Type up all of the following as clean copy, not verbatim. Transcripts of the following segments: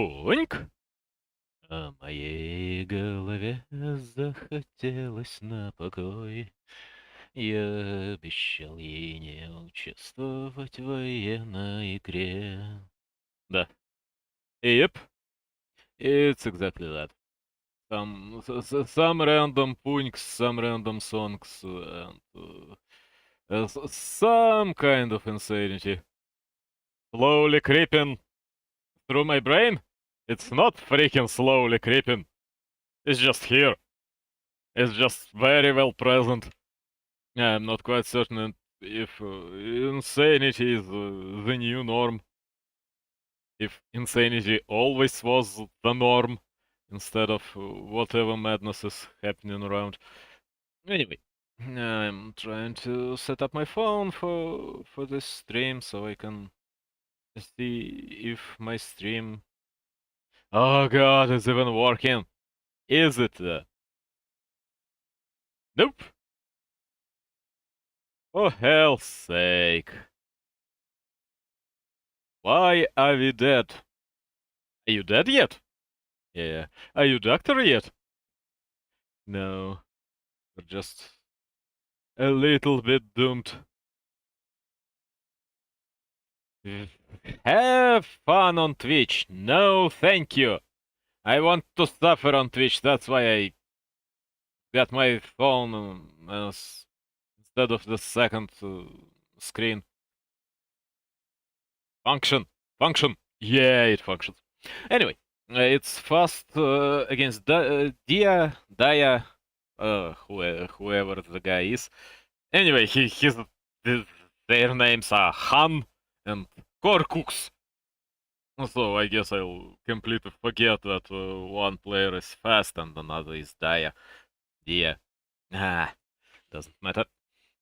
Пуньк? А моей голове захотелось на покой. Я обещал ей не участвовать в военной игре. Да. Yep, it's exactly that. Some random punks, some random songs, and some kind of insanity. Slowly creeping through my brain? It's not freaking slowly creeping. It's just here. It's just very well present. I'm not quite certain if insanity is the new norm. If insanity always was the norm instead of whatever madness is happening around. Anyway, I'm trying to set up my phone for this stream so I can see if my stream... Oh god, it's even working. Is it? Nope. For hell's sake. Why are we dead? Are you dead yet? Yeah. Are you doctor yet? No. We're just a little bit doomed. Have fun on Twitch. No, thank you. I want to suffer on Twitch. That's why I got my phone instead of the second screen. Function. Function. Yeah, it functions. Anyway, it's fast against Dia, Daya, whoever the guy is. Anyway, their names are Han and Korkux. So I guess I'll completely forget that one player is fast and another is Dia. Doesn't matter.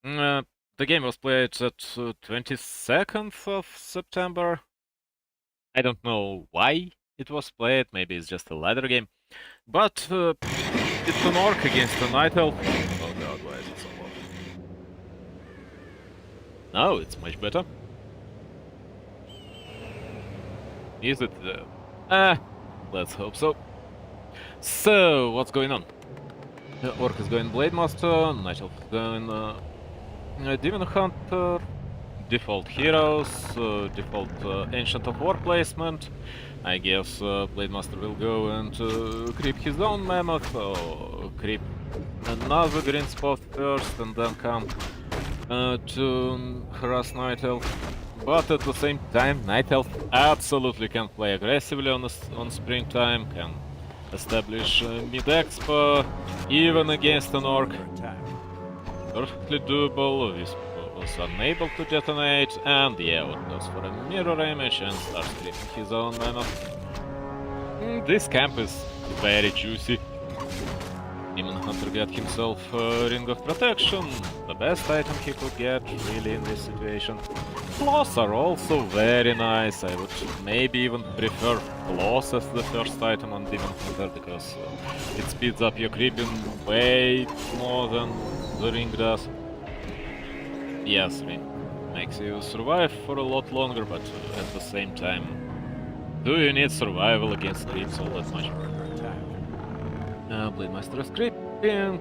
The game was played at 22nd of September. I don't know why it was played, maybe it's just a ladder game. But it's an orc against a night elf. Oh god, why is it so low? Now it's much better. Is it? Let's hope so. So, what's going on? Orc is going Blade Master, Night Elf is going Demon Hunter, default heroes, default Ancient of War placement. I guess Blade Master will go and creep his own mammoth, or creep another green spot first and then come to harass Night Elf. But at the same time, Night Elf absolutely can play aggressively on Springtime, can establish mid-expo, even against an orc. Perfectly doable, this was unable to detonate, and yeah, Orc goes for a mirror image and starts creeping his own mammoth. This camp is very juicy. Demon Hunter got himself Ring of Protection, the best item he could get, really, in this situation. Claws are also very nice. I would maybe even prefer Claws as the first item on Demon Hunter, because it speeds up your creeping way more than the Ring does. Yes, Ring makes you survive for a lot longer, but at the same time, do you need survival against creeps all that much? Blade Master is creeping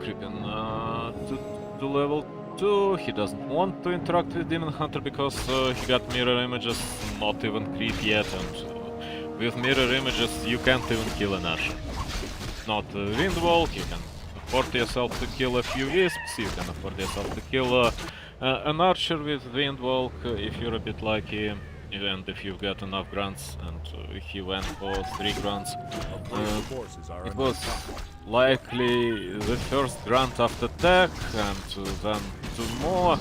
to level 2. He doesn't want to interact with Demon Hunter because he got mirror images, not even creep yet, and with mirror images you can't even kill an Asher. Not Windwalk, you can afford yourself to kill a few Wisps, you can afford yourself to kill an Archer with Windwalk if you're a bit lucky. And if you've got enough grunts, and he went for 3 grunts, it was likely the first grunt after tech, and then 2 more.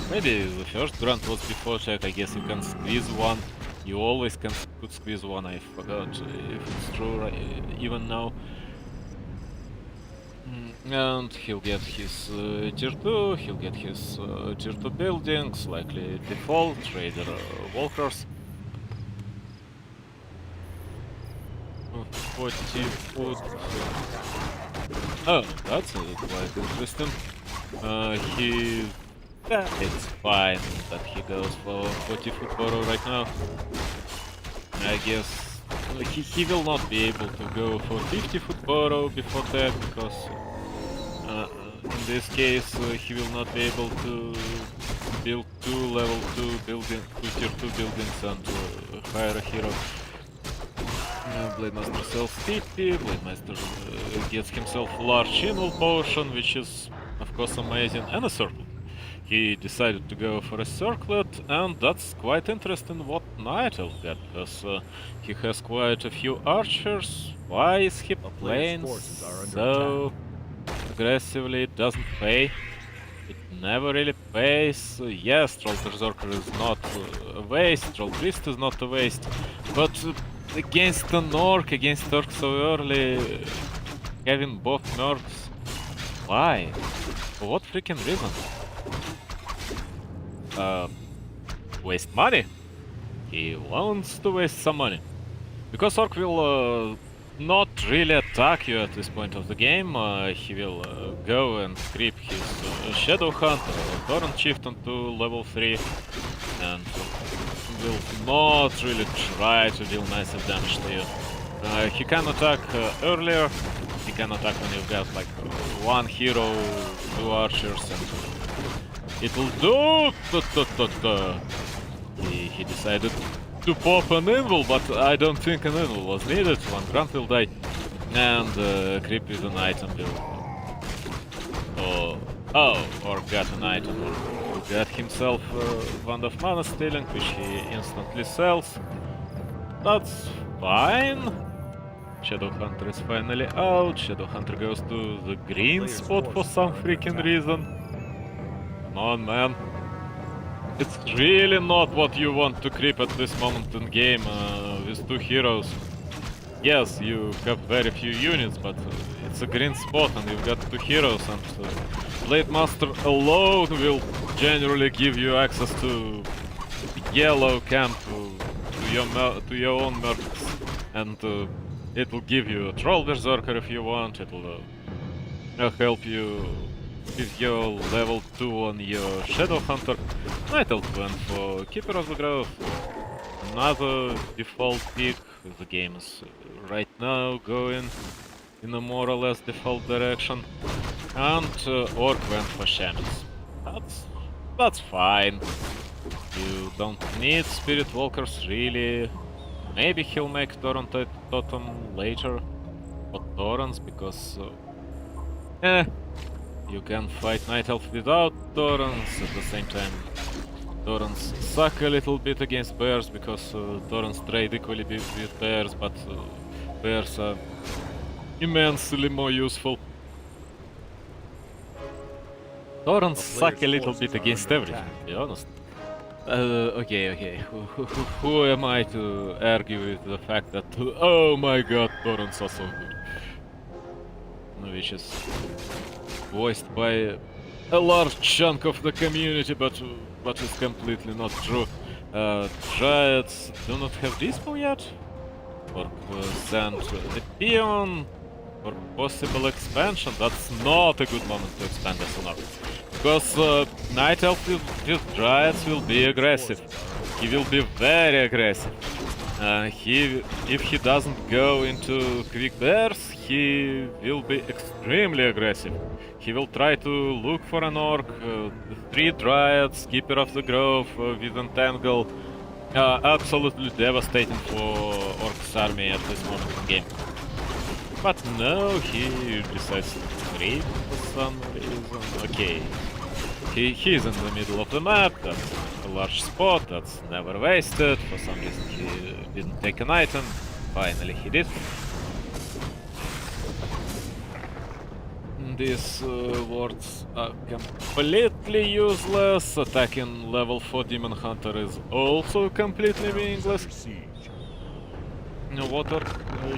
Maybe the first grunt was before tech. I guess you can squeeze one. You always could squeeze one. I forgot if it's true even now. And he'll get his tier 2, he'll get his tier 2 buildings, likely default, Raider Walkers. 40 foot. Oh, that's quite interesting. It's fine that he goes for 40 foot borrow right now. I guess he will not be able to go for 50-foot burrow before that, because in this case he will not be able to build two level 2 building, two tier 2 buildings and hire a hero. Blademaster sells TP, Blademaster gets himself large inval potion, which is of course amazing, and a circle. He decided to go for a circlet, and that's quite interesting what Knight will get, because he has quite a few archers. Why is he playing so aggressively? It doesn't pay. It never really pays. Yes, Troll Berserker is not a waste, Troll Priest is not a waste, but against an orc, against orc so early, having both mercs, why? For what freaking reason? Waste money? He wants to waste some money. Because orc will not really attack you at this point of the game, he will go and creep his Shadow Hunter or Torrent Chieftain to level 3 and will not really try to deal massive damage to you. He can attack earlier, he can attack when you've got like one hero, two archers, and it'll do. He decided to pop an invul, but I don't think an invul was needed. One grunt will die, and creep with an item will. Or got an item, or got himself Wand of Mana Stealing, which he instantly sells. That's fine. Shadow Hunter is finally out. Shadow Hunter goes to the green spot for some freaking reason. Come on, man. It's really not what you want to creep at this moment in game with two heroes. Yes, you have very few units, but it's a green spot and you've got two heroes, and Blade Master alone will generally give you access to yellow camp, to your own mercs, and it will give you a Troll Berserker if you want. It will help you with your level 2 on your Shadow Hunter. Night Elf went for Keeper of the Grove, another default pick. The game is right now going in a more or less default direction, and Orc went for Shamus. That's fine. You don't need Spirit Walkers really. Maybe he'll make Torrent Totem later, or Torrents, because you can fight Night Elf without Torrents. At the same time, Torrents suck a little bit against bears, because Torrents trade equally with bears, but bears are immensely more useful. Torrents suck a little bit against everything, to be honest. Okay. Who am I to argue with the fact that, oh my god, Torrents are so good? Which is voiced by a large chunk of the community, but it's completely not true. Dryads do not have dispo yet? Or send a peon for possible expansion? That's not a good moment to expand this or not. Because Night Elf with Dryads will be aggressive. He will be very aggressive. If he doesn't go into quick bears, he will be extremely aggressive. He will try to look for an orc, 3 Dryads, Keeper of the Grove with Entangle. Absolutely devastating for Orc's army at this moment in game. But no, he decides to creep for some reason. Okay, he's in the middle of the map, that's a large spot, that's never wasted. For some reason he didn't take an item, finally he did. These wards are completely useless. Attacking level 4 Demon Hunter is also completely meaningless. What Orc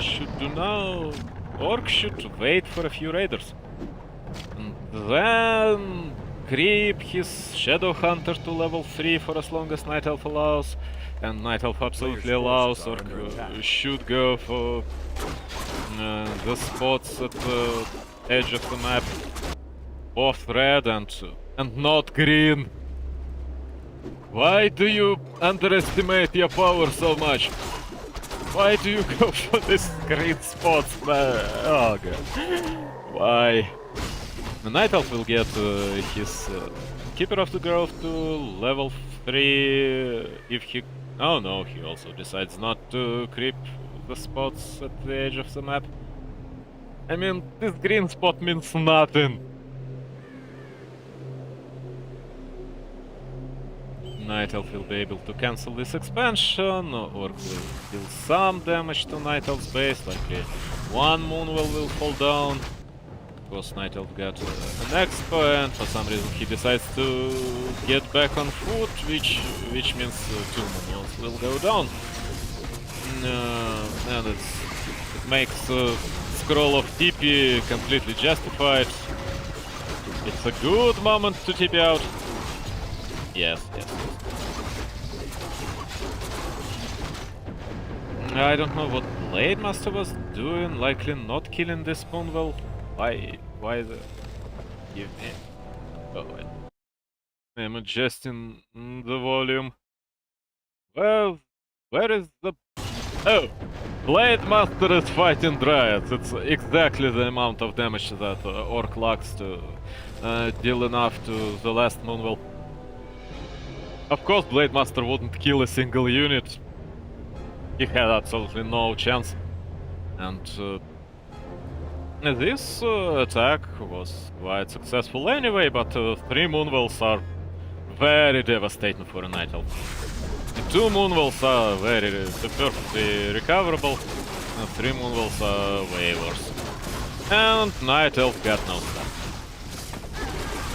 should do now? Orc should wait for a few raiders, and then creep his Shadow Hunter to level 3 for as long as Night Elf allows. And Night Elf absolutely allows. Orc should go for the spots at the edge of the map, both red and not green. Why do you underestimate your power so much? Why do you go for this green spots, man? Oh god. Why? The Night Elf will get his Keeper of the Grove to level 3 if he... Oh no, he also decides not to creep the spots at the edge of the map. I mean, this green spot means nothing. Night Elf will be able to cancel this expansion, or will deal some damage to Night Elf's base, likely one Moonwell will fall down. Of course, Night Elf got an expo, and for some reason he decides to get back on foot, which means 2 Moonwells will go down. And it makes Scroll of TP completely justified. It's a good moment to TP out. Yes. I don't know what Blade Master was doing, likely not killing this Moonwell. Why the... Give me... Oh, wait. I'm adjusting the volume. Well, where is the... Oh! Blade Master is fighting Dryads. It's exactly the amount of damage that Orc lacks to deal enough to the last Moonwell. Of course, Blade Master wouldn't kill a single unit. He had absolutely no chance. And this attack was quite successful anyway, but 3 Moonwells are very devastating for a Night Elf. 2 Moonwells are very perfectly recoverable, and 3 Moonwells are way worse. And Night Elf got no stuff.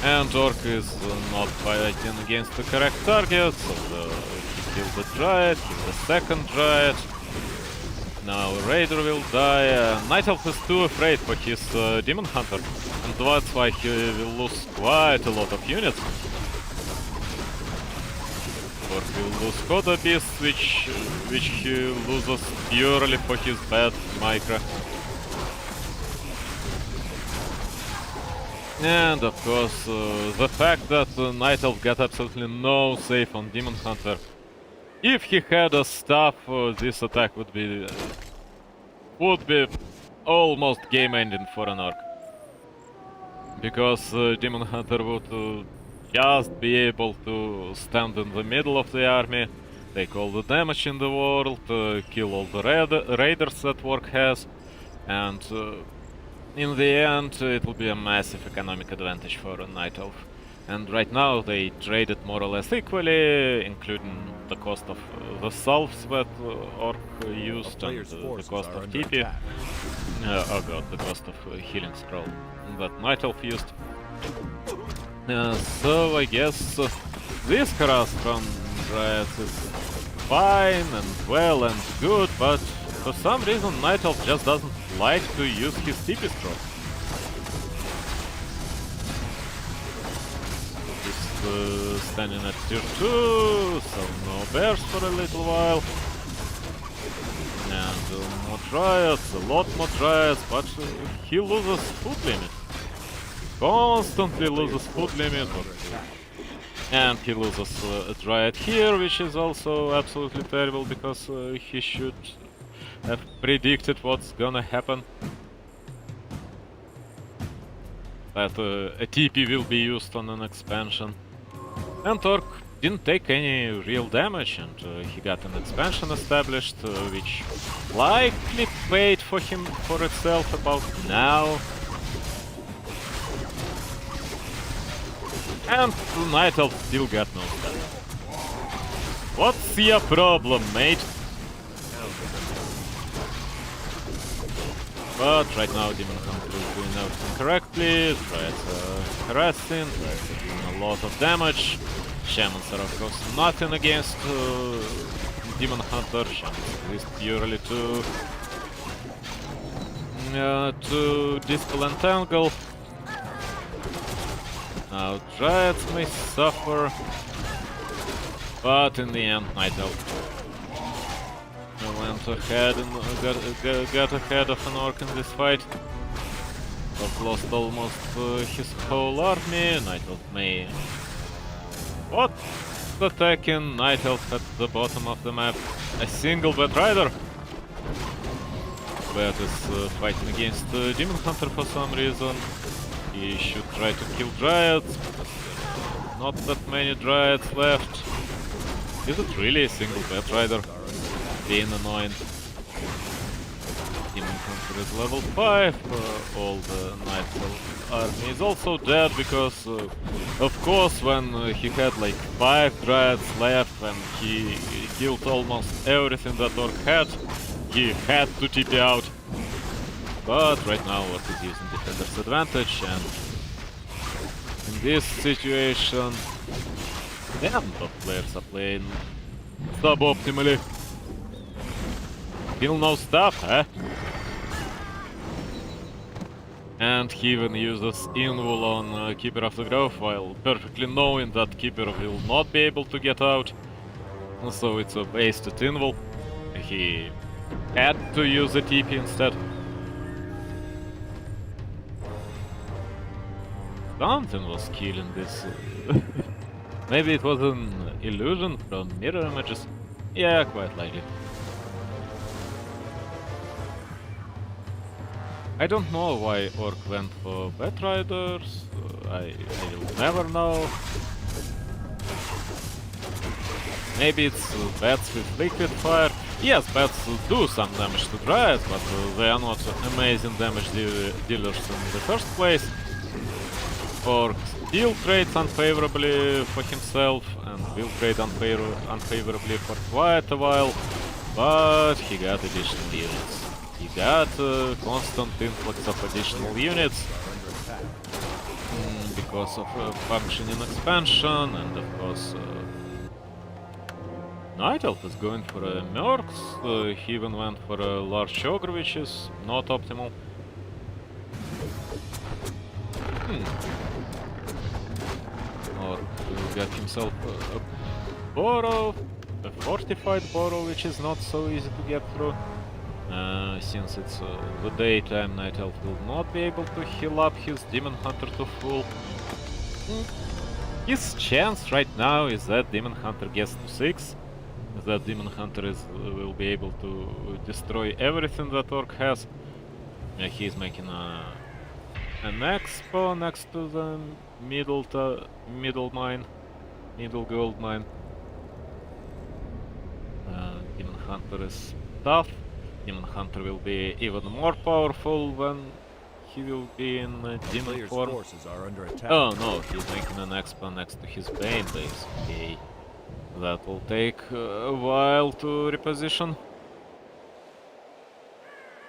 And Orc is not fighting against the correct target, so he killed the Dryad, killed the second Dryad. Now Raider will die. Night Elf is too afraid for his Demon Hunter, and that's why he will lose quite a lot of units. Orc will lose Coda Beast, which he loses purely for his bad micro. And of course, the fact that Night Elf got absolutely no save on Demon Hunter. If he had a staff, this attack would be almost game-ending for an Orc. Because Demon Hunter would just be able to stand in the middle of the army, take all the damage in the world, kill all the raiders that Orc has, and in the end it will be a massive economic advantage for a Night Elf. And right now they traded more or less equally, including the cost of the salves that Orc used and the cost of TP. Oh god, the cost of healing scroll that Night Elf used. So I guess this harass from Dryads is fine and well and good, but for some reason Night Elf just doesn't like to use his TP scroll. He's standing at tier 2, so no bears for a little while. And more Dryads, a lot more Dryads, but he loses food limit. Constantly loses food limit. And he loses a Dryad here, which is also absolutely terrible, because he should have predicted what's gonna happen. That a TP will be used on an expansion. And Orc didn't take any real damage, and he got an expansion established, which likely paid for itself about now. And Night Elf still got no stuff. What's your problem, mate? But right now Demon Hunter is doing everything correctly, Dryads harassing, Dryads are doing a lot of damage. Shamans are of course nothing against Demon Hunter, Shamans exist purely to dispel and tangle. Now Dryads may suffer, but in the end Night Elf went ahead and got ahead of an Orc in this fight. But lost almost his whole army. Night Elf may... What? Attacking Night Elf at the bottom of the map. A single Bat Rider. Bat is fighting against Demon Hunter for some reason. He should try to kill Dryads, because there are not that many Dryads left. Is it really a single Bat Rider? Being annoying. Demon Hunter is level 5, all the Knights army is also dead, because of course when he had like 5 Dryads left and he killed almost everything that Orc had, he had to TP out. But right now Orc is using Defender's advantage, and in this situation, damn, top players are playing suboptimally. Still no stuff, huh? And he even uses Invul on Keeper of the Grove, while perfectly knowing that Keeper will not be able to get out. So it's a wasted Invul. He had to use a TP instead. Something was killing this. Maybe it was an illusion from mirror images. Yeah, quite likely. I don't know why Orc went for Bat Riders. I will never know. Maybe it's bats with liquid fire. Yes, bats do some damage to Dryads, but they are not amazing damage dealers in the first place. Orc still trades unfavorably for himself and will trade unfavorably for quite a while, but he got additional units. He got a constant influx of additional units because of functioning expansion, and of course Night Elf is going for a Mercs. He even went for a large ogre, which is not optimal. Or got himself a Burrow, a fortified Burrow, which is not so easy to get through. Since it's the daytime, Night Elf will not be able to heal up his Demon Hunter to full. His chance right now is that Demon Hunter gets to 6. That Demon Hunter will be able to destroy everything that Orc has. He's making an expo next to the middle gold mine. Demon Hunter is tough. Demon Hunter will be even more powerful when he will be in demon form. Oh no, he's making an expo next to his Bane base. Okay. That will take a while to reposition.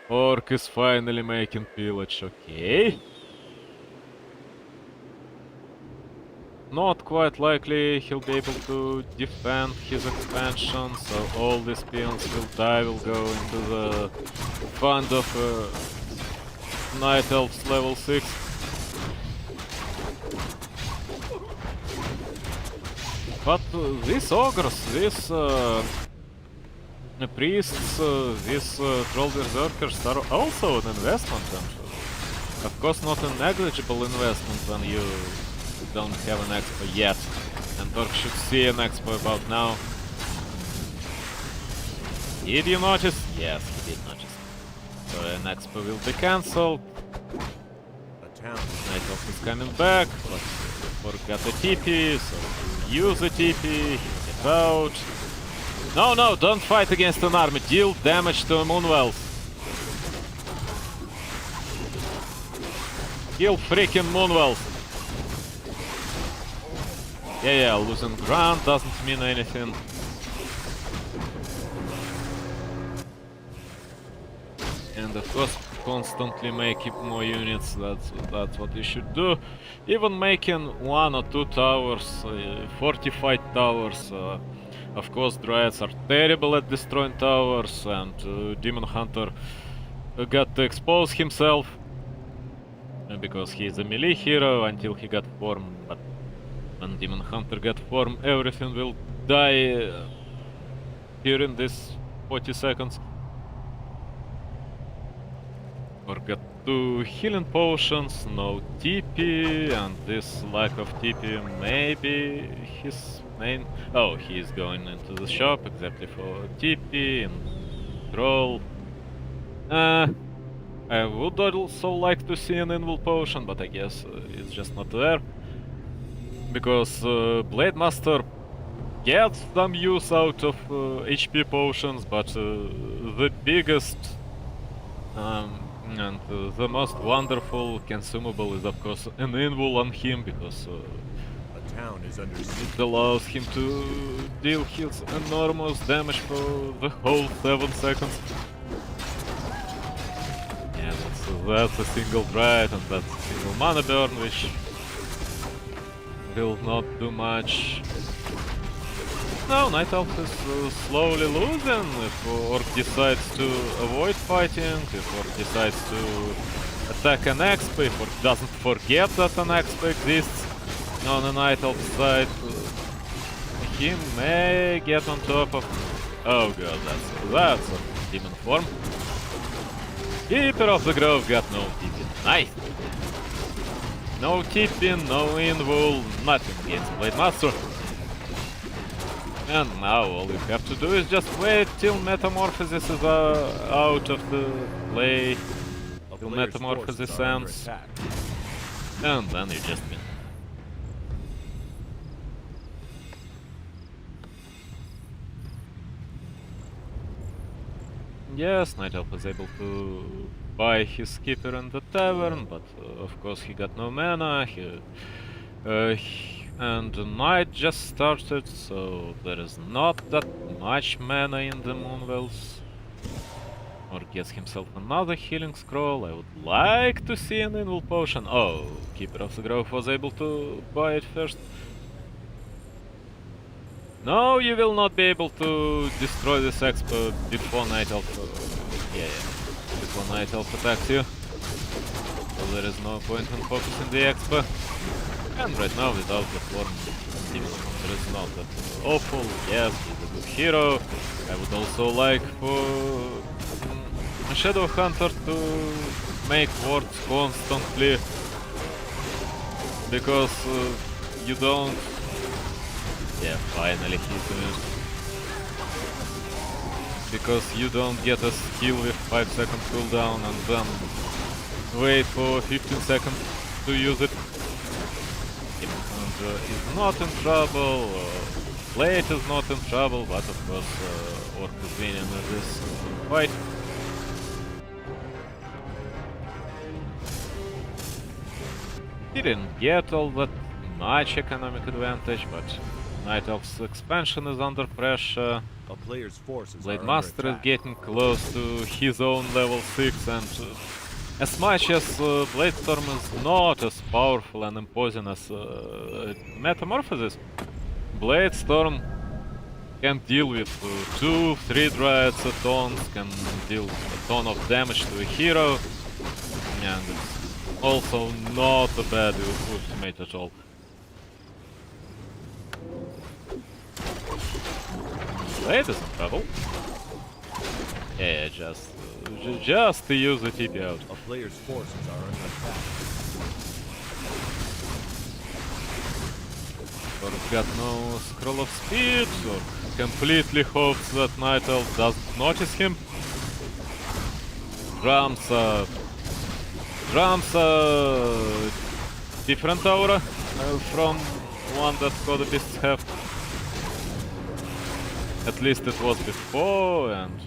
Orc is finally making pillage, okay. Not quite likely he'll be able to defend his expansion, so all these peons will die, will go into the fund of Night Elves level 6. But these ogres, these priests, these troll berserkers are also an investment, and of course not a negligible investment when you don't have an expo yet, and Orc should see an expo about now. Did you notice? Yes, he did notice. So an expo will be cancelled. Night Elf is coming back, but Orc got a TP, so use a TP, get out. No, no, don't fight against an army, deal damage to Moonwells. Kill freaking Moonwells. Yeah, losing ground doesn't mean anything. And of course, constantly make more units, that's what you should do. Even making 1 or 2 towers, fortified towers. Of course, Dryads are terrible at destroying towers, and Demon Hunter got to expose himself, because he is a melee hero until he got form, but when Demon Hunter got form, everything will die during this 40 seconds. Or got 2 healing potions, no TP, and this lack of TP maybe his main... Oh, he is going into the shop exactly for TP and troll. I would also like to see an invul potion, but I guess it's just not there. Because Blade Master gets some use out of HP potions, but the biggest and the most wonderful consumable is of course an invul on him, because Town is under siege. it allows him to deal his enormous damage for the whole 7 seconds. Yeah, that's a single Dryad and that's a single mana burn, which will not do much. No, Night Elf is slowly losing if Orc decides to avoid fighting, if Orc decides to attack an Exp, if Orc doesn't forget that an Exp exists on the Night Elf side. He may get on top of... Oh god, that's a demon form. Keeper of the Grove got no TP. Nice! No TP, no invul, nothing against Blade Master. And now all you have to do is just wait till Metamorphosis is out of the play, till Metamorphosis ends, and then you just win. Yes, Night Elf was able to buy his skipper in the tavern, but of course he got no mana, and the night just started, so there is not that much mana in the Moonwells. Or gets himself another healing scroll. I would like to see an invul potion. Oh, Keeper of the Grove was able to buy it first. No, you will not be able to destroy this expo before Night Elf. Yeah, before Night Elf attacks you. So there is no point in focusing the expo. And right now, without the form, Demon Hunter is not that awful. Yes, he's a good hero. I would also like for Shadow Hunter to make wards constantly, because you don't... Yeah, finally he finished. Because you don't get a skill with 5 second cooldown and then wait for 15 seconds to use it. And is not in trouble, Blade is not in trouble, but of course Orc is winning in this fight. He didn't get all that much economic advantage, but Night Elf's expansion is under pressure. A player's forces Blade are Master is under attack. getting close to his own level 6, and as much as Blade Storm is not as powerful and imposing as Metamorphosis, Blade Storm can deal with 2-3 Dryads at once, can deal a ton of damage to a hero, and it's also not a bad ultimate at all. Blade is in trouble. Yeah, just to use the TP out. A player's forces are under attack. Orc got no scroll of speed, or completely hopes that Night Elf doesn't notice him. Drums are different aura from one that Coda Beasts have. At least it was before, and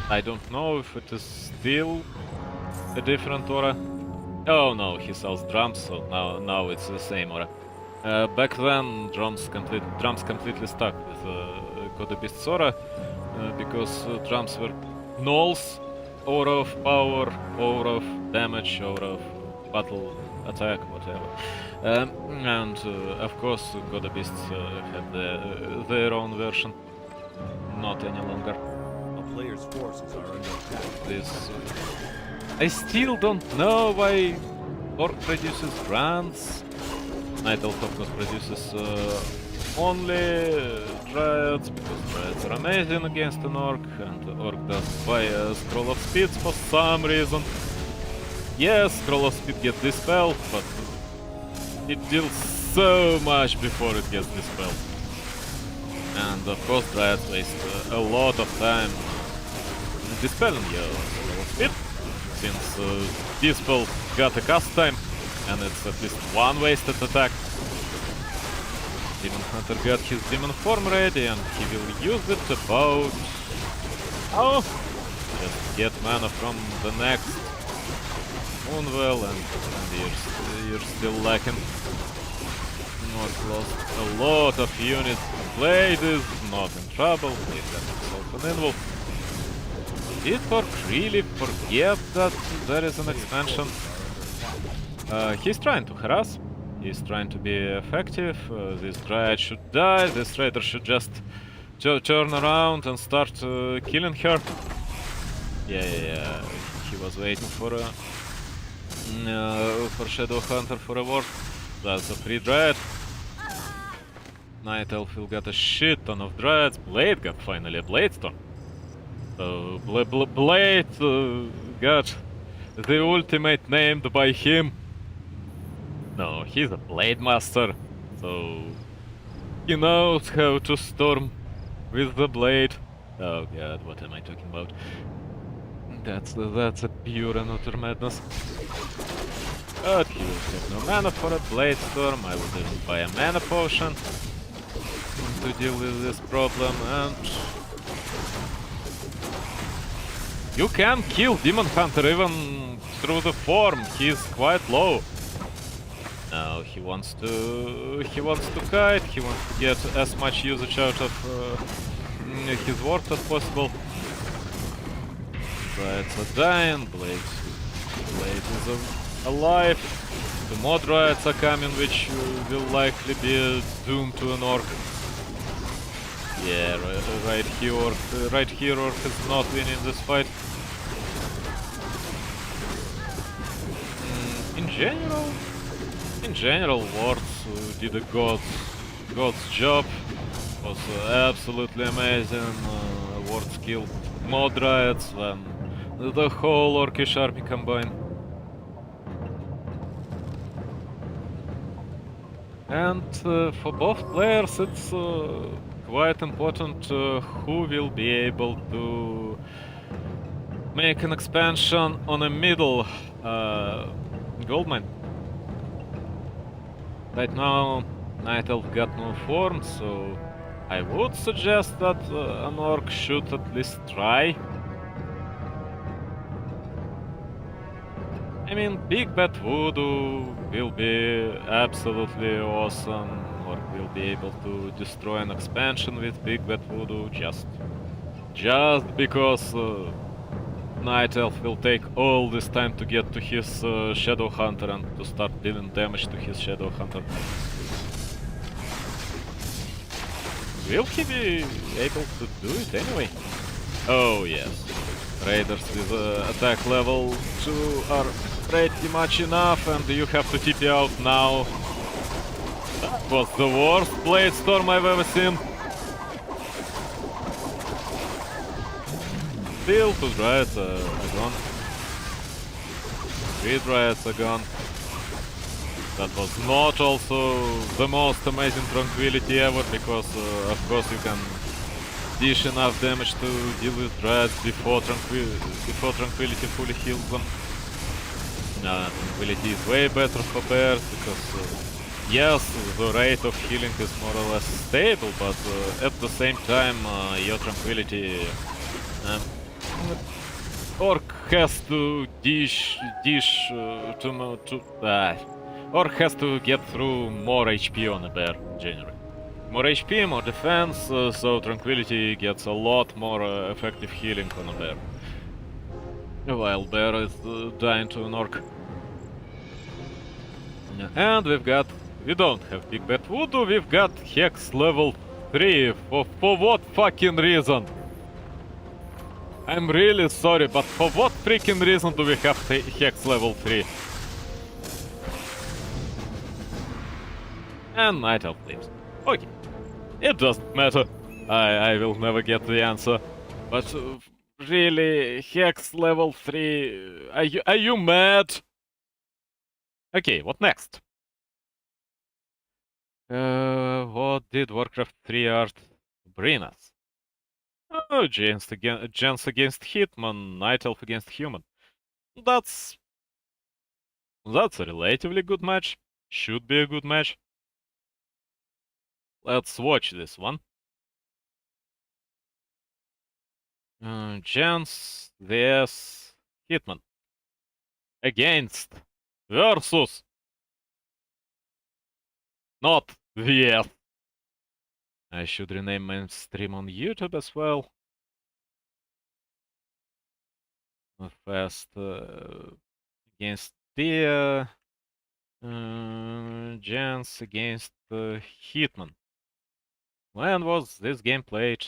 I don't know if it is still a different aura. Oh no, he sells drums, so now it's the same aura. Back then, drums completely stuck with Coda Beasts aura, because drums were nulls, aura of power, aura of damage, aura of battle attack, whatever. And of course, Coda Beasts have their own version, not any longer. A player's forces are under attack. This I still don't know why Orc produces grants. Night Elf of course produces only Dryads, because Dryads are amazing against an Orc, and Orc does buy a Scroll of Speeds for some reason. Yes, Scroll of Speed gets dispelled, but it deals so much before it gets dispelled. And of course Dryads waste a lot of time dispelling your Scroll of bit, since Dispel got a cast time, and it's at least one wasted attack. Demon Hunter got his demon form ready, and he will use it about... Oh! Just get mana from the next Moonwell, and you're still lacking. Not lost a lot of units. Blade is not in trouble. He got himself an invul. Did Orc really forget that there is an expansion? He's trying to harass. He's trying to be effective. This Dryad should die. This Raider should just turn around and start killing her. Yeah. He was waiting for Shadow Hunter for a ward. That's a free Dryad. Night Elf will get a shit ton of Dryads. Blade got finally a Blade Storm. So Blade got the ultimate named by him. No, he's a Blade Master, so he knows how to storm with the blade. Oh god, what am I talking about? That's a pure and utter madness. But he will have no mana for a Blade Storm. I will even buy a mana potion to deal with this problem, and you can kill Demon Hunter even through the form. He's quite low. Now he wants to kite. He wants to get as much usage out of his ward as possible. Dryads are dying. Blade is alive. The more Dryads are coming, which will likely be doomed to an Orc. Yeah, right here Orc is not winning this fight. In general, wards did a god's job. Was absolutely amazing. Wards killed more Dryads than the whole Orcish army combined. And for both players, it's quite important who will be able to make an expansion on a middle goldmine. Right now, Night Elf got no form, so I would suggest that an Orc should at least try. I mean, Big Bad Voodoo will be absolutely awesome. Orc will be able to destroy an expansion with Big Bad Voodoo just because Night Elf will take all this time to get to his Shadow Hunter and to start dealing damage to his Shadow Hunter. Will he be able to do it anyway? Oh yes. Raiders with attack level 2 are pretty much enough, and you have to TP out now. That was the worst Blade Storm I've ever seen. Still 2 Dryads are gone. 3 Dryads are gone. That was not also the most amazing tranquility ever, because of course you can dish enough damage to deal with Dryads before tranquility fully heals them. Tranquility is way better for bears, because yes, the rate of healing is more or less stable, but at the same time your tranquility... Orc has to Orc has to get through more HP on a bear, generally. More HP, more defense, so tranquility gets a lot more effective healing on a bear. While bear is dying to an Orc. And we don't have Big Bad Voodoo, we've got Hex level 3. For what fucking reason? I'm really sorry, but for what freaking reason do we have Hex level 3? And Night Elf leaves. Okay. It doesn't matter. I will never get the answer. But really, Hex level 3... Are you mad? Okay, what next? What did Warcraft 3 art bring us? Oh, Jens against Hitman, Night Elf against Human. That's a relatively good match. Should be a good match. Let's watch this one. Jens vs Hitman. Against versus not vs. I should rename my stream on YouTube as well. Fast against the Jens against Hitman. When was this game played?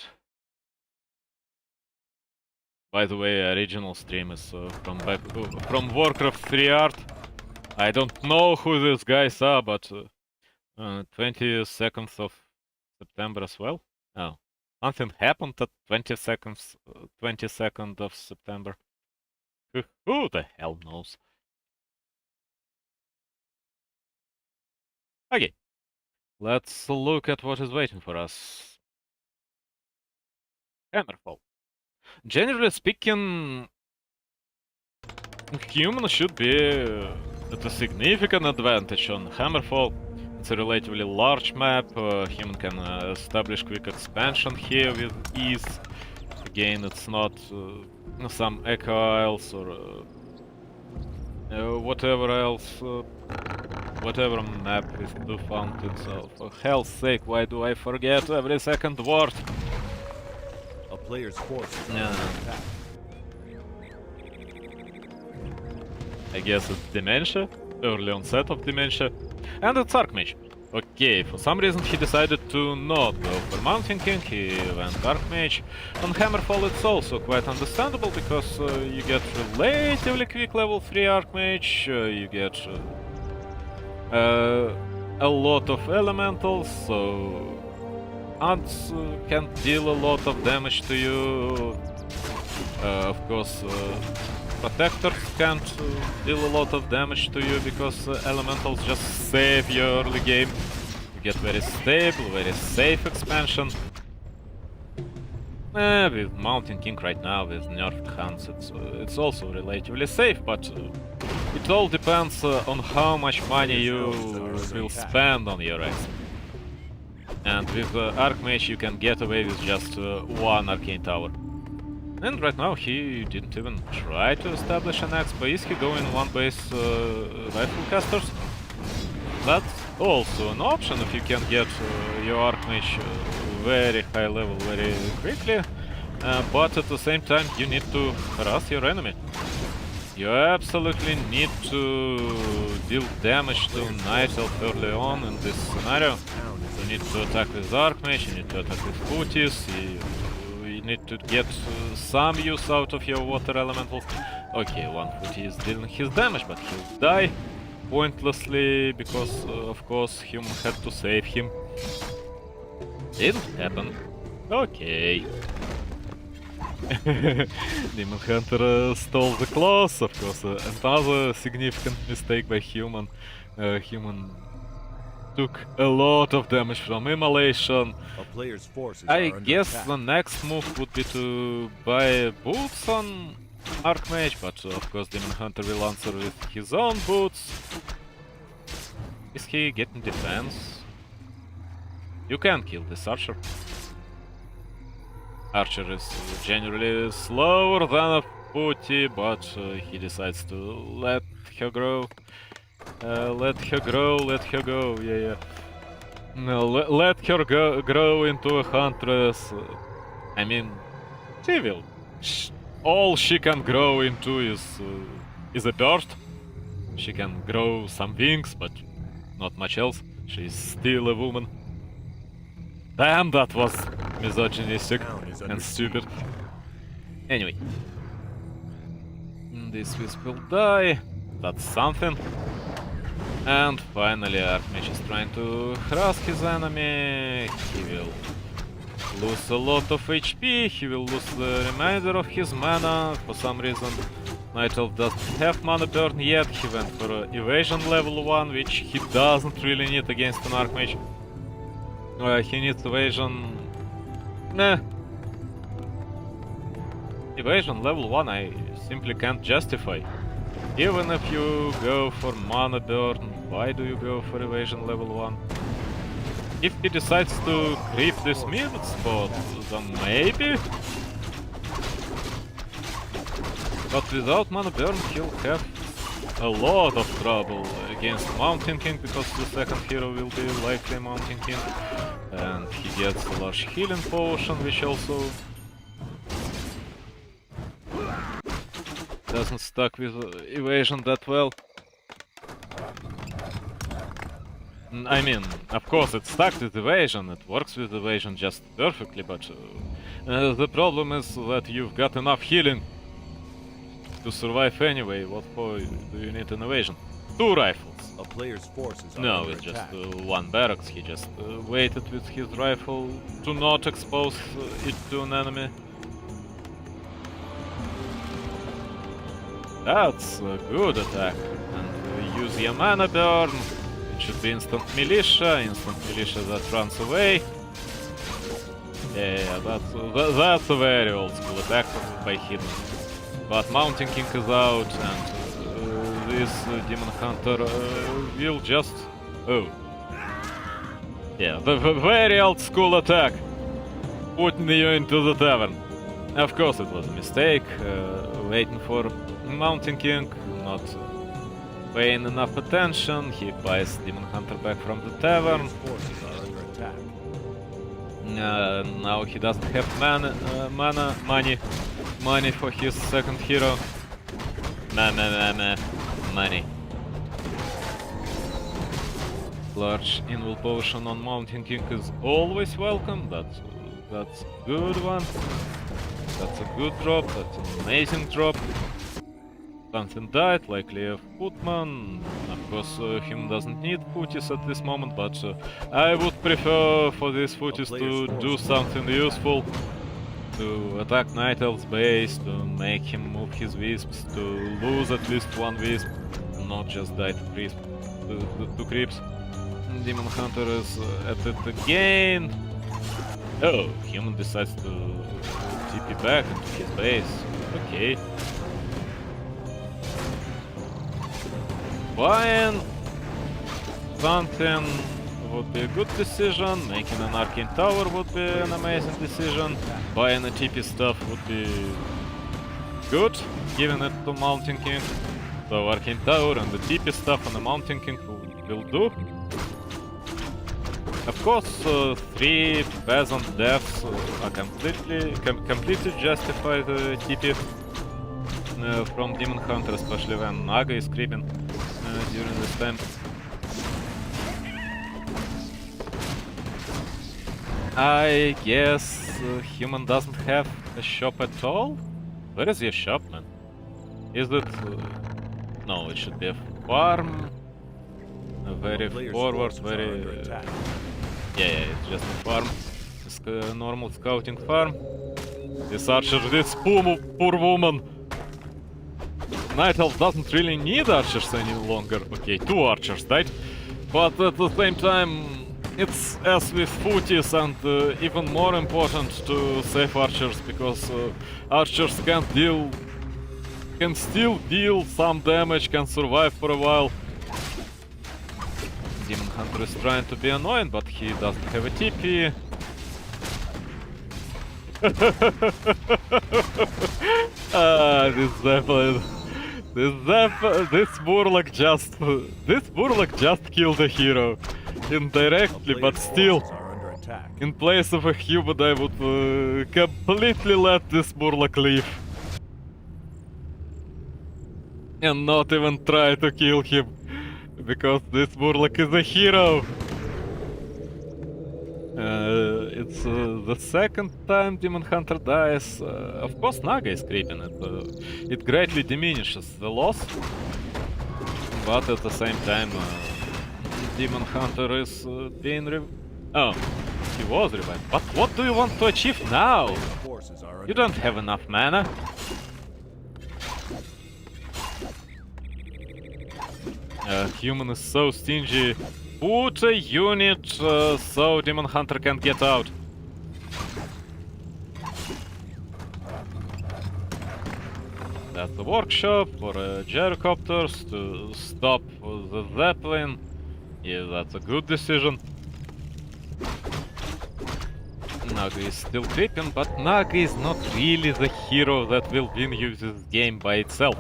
By the way, original stream is from Warcraft 3 art. I don't know who these guys are, but 22nd of September as well. Oh, something happened at 22nd of September. Who the hell knows? Okay, let's look at what is waiting for us. Hammerfall. Generally speaking, Human should be at a significant advantage on Hammerfall. It's a relatively large map. Human can establish quick expansion here with ease. Again, it's not some Echo Isles or whatever else, whatever map is to found itself. For hell's sake, why do I forget every second word? A player's force is Yeah. under attack. I guess it's Dementia, early onset of Dementia, and it's Archmage. Okay, for some reason he decided to not go for Mountain King, he went Archmage. On Hammerfall it's also quite understandable, because you get relatively quick level 3 Archmage, you get a lot of elementals, so ants can deal a lot of damage to you. Of course, protectors can't deal a lot of damage to you because elementals just save your early game. You get very stable, very safe expansion. With Mountain King right now, with nerfed hunts, it's also relatively safe, but it all depends on how much money you will spend on your exp. And with Archmage you can get away with just one Arcane Tower. And right now he didn't even try to establish an expo. Is he going one base rifle casters? That's also an option if you can get your Archmage very high level very quickly. But at the same time you need to harass your enemy. You absolutely need to deal damage to Night Elf early on in this scenario. You need to attack with Archmage, you need to attack with Footies, you need to get some use out of your water elementals. Okay, one Footie is dealing his damage, but he'll die pointlessly because, of course, Human had to save him. Didn't happen. Okay. Demon Hunter stole the claws, of course. Another significant mistake by Human. Human took a lot of damage from Immolation. A player's forces I are under guess attack. the next move would be to buy boots on Archmage, but of course Demon Hunter will answer with his own boots. Is he getting defense? You can kill this archer. Archer is generally slower than a Footie, but he decides to let her grow. Let her grow, let her go, yeah. No, let her grow into a huntress. I mean, she will. All she can grow into is a bird. She can grow some wings, but not much else. She's still a woman. Damn, that was misogynistic and stupid. Anyway. This wisp will die. That's something. And finally Archmage is trying to harass his enemy. He will lose a lot of HP, he will lose the remainder of his mana. For some reason Night Elf doesn't have mana burn yet. He went for evasion level 1, which he doesn't really need against an Archmage. He needs evasion... Nah. evasion level 1 I simply can't justify. Even if you go for mana burn, why do you go for evasion level 1? If he decides to creep this mid spot, then maybe? But without mana burn he'll have a lot of trouble against Mountain King, because the second hero will be likely Mountain King. And he gets a large healing potion, which also doesn't stack with evasion that well. I mean, of course it's stacked with evasion, it works with evasion just perfectly, but the problem is that you've got enough healing to survive anyway. What for do you need an evasion? 2 rifles. A player's forces are No, under it's just attack. 1 barracks. He just waited with his rifle to not expose it to an enemy. That's a good attack. And use your mana burn. It should be instant militia that runs away. Yeah, that's a very old school attack by Hitman. But Mountain King is out, and this Demon Hunter will just... Oh. Yeah, the very old school attack, putting you into the tavern. Of course it was a mistake, waiting for Mountain King, not paying enough attention. He buys Demon Hunter back from the tavern. Player's forces are under attack. Now he doesn't have money for his second hero. Money. Large invul potion on Mountain King is always welcome. That's a good one. That's a good drop. That's an amazing drop. Something died, likely a footman. Of course, him doesn't need footies at this moment, but I would prefer for these footies to do something useful. To attack Night Elf's base, to make him move his wisps, to lose at least 1 wisp, not just die to creeps. Demon Hunter is at it again. Oh, human decides to TP back into his base. Okay. Buying something would be a good decision, making an arcane tower would be an amazing decision, buying a TP stuff would be good, giving it to Mountain King. So arcane tower and the TP stuff on the Mountain King will do. Of course, 3 peasant deaths are completely justified TP from Demon Hunter, especially when Naga is creeping during this time. I guess human doesn't have a shop at all? Where is your shop, man? Is it... no, it should be a farm. Very forward, very... Yeah, it's just a farm. It's a normal scouting farm. This archer, this poor woman! Night Elf doesn't really need archers any longer. Okay, 2 archers died. But at the same time, it's as with footies, and even more important to save archers, because archers can still deal some damage, can survive for a while. Demon Hunter is trying to be annoying, but he doesn't have a TP. This Zeppelin. This Burlock just killed a hero. Indirectly, but still. In place of a human, I would completely let this Burlock live. And not even try to kill him. Because this Burlock is a hero. It's the second time Demon Hunter dies. Of course, Naga is creeping it. It greatly diminishes the loss. But at the same time, Demon Hunter is being oh, he was revived. But what do you want to achieve now? You don't have enough mana. Human is so stingy. Put a unit so Demon Hunter can get out. That's the workshop for gyrocopters to stop the Zeppelin. Yeah, that's a good decision. Naga is still creeping, but Naga is not really the hero that will win you this game by itself.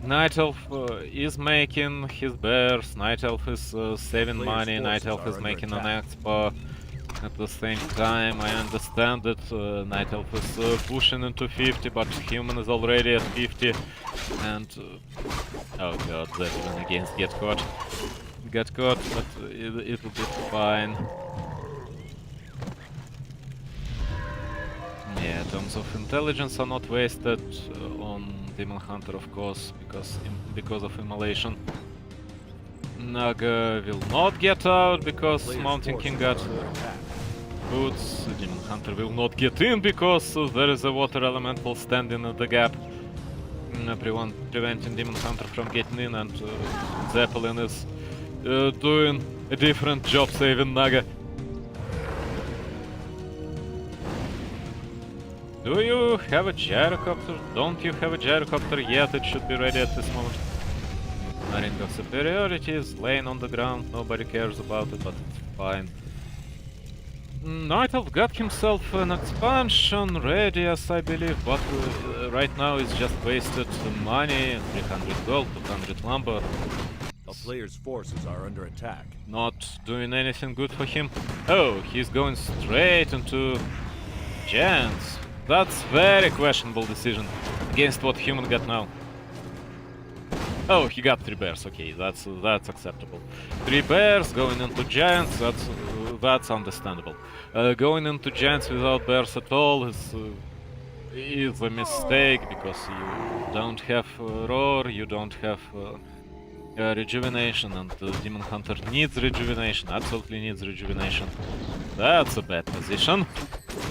Night Elf is making his bears, Night Elf is saving money, Night Elf is making an expo. At the same time, I understand that Night Elf is pushing into 50, but Human is already at 50. And... oh god, Zeppelin against Get Caught. Get Caught, but it will be fine. Yeah, terms of intelligence are not wasted on Demon Hunter, of course, because of immolation. Naga will not get out because Mountain King got boots. Demon Hunter will not get in because there is a water elemental standing at the gap, preventing Demon Hunter from getting in, and Zeppelin is doing a different job saving Naga. Do you have a gyrocopter? Don't you have a gyrocopter yet? It should be ready at this moment. Ring of superiority is laying on the ground, nobody cares about it, but it's fine. Night Elf got himself an expansion ready, as I believe, but right now it's just wasted money, 300 gold, 200 lumber. A player's forces are under attack. Not doing anything good for him. Oh, he's going straight into Giants. That's very questionable decision against what Human got now. Oh, he got 3 bears. Okay, that's acceptable. 3 bears going into Giants. That's understandable. Going into Giants without bears at all is a mistake because you don't have roar, you don't have rejuvenation, and Demon Hunter needs rejuvenation. Absolutely needs rejuvenation. That's a bad position.